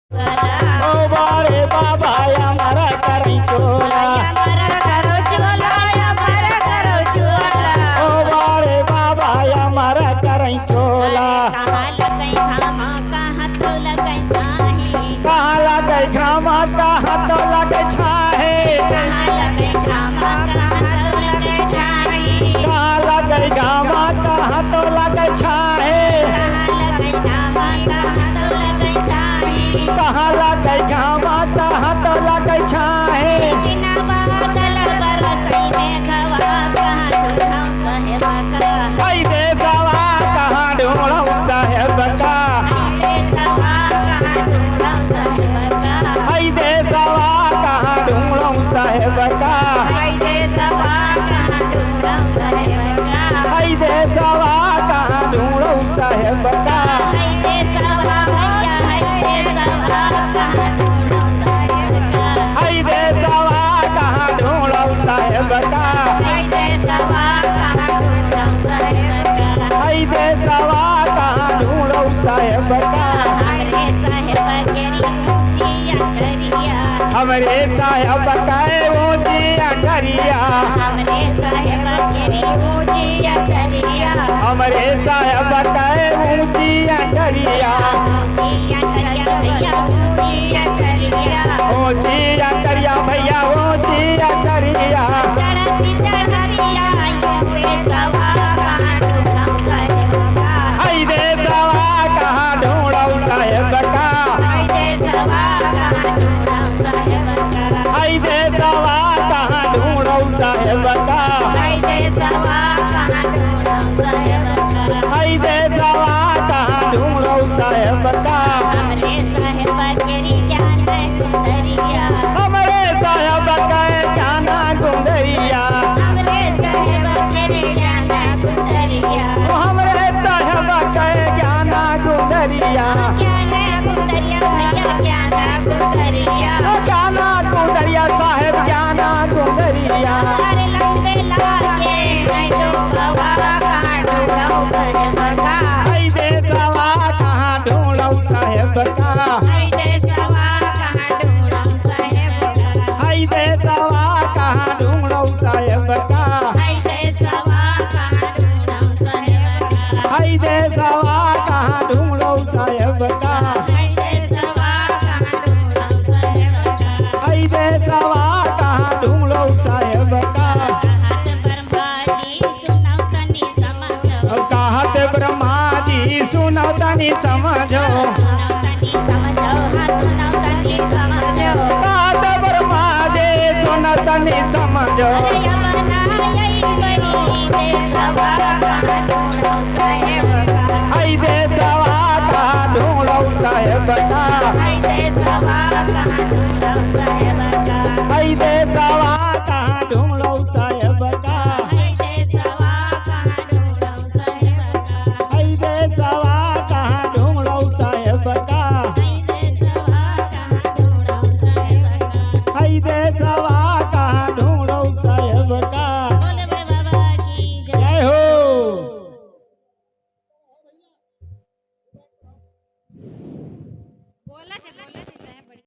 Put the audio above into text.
ओ बारे बाबा हमारा करी चोला, ओ बारे बाबा हमारा करी चोला। कहाँ लगे घामा कहाँ तो लगे छाहे, कहाँ लगे घामा कहाँ तो लगे छाहे, कहाँ लगे घामा तो लगे छाहे, कहाँ लगे घामा कहाँ तो लगे छाहे। आई देशवा कहाँ ढूंढूं साहेब का, आई देशवा कहाँ ढूंढूं साहेब का, आई देशवा कहाँ ढूंढूं साहेब का। आई देशवा कहाँ ढूंढूं साहेब का, आई देशवा कहाँ ढूंढूं साहेब का। हमरे साहेब का ऊंची अटरिया, हमरे साहेब का ऊंची अटरिया, ऊंची अटरिया भैया ऊंची अटरिया। आई देशवा कहाँ ढूंढूं साहेब का, आई देशवा कहाँ ढूंढूं साहेब का, आई देशवा कहाँ ढूंढूं साहेब का। हमरे साहेब का ज्ञाना गुंदरिया, हमरे साहेब का ज्ञाना गुंदरिया, ज्ञाना गुंदरिया साहेब ज्ञाना गुंदरिया। आई देशवा कहाँ ढूंढूं साहेब का, आई देशवा कहाँ ढूंढूं साहेब का, आई देशवा कहाँ ढूंढूं साहेब का। आई देशवा कहाँ ढूंढूं साहेब का, कहत ब्रह्मा जी सुनो तनी समझो, कहत ब्रह्मा जी सुनो तनी समझो। आई देशवा कहाँ ढूंढूं साहेब का, आई देशवा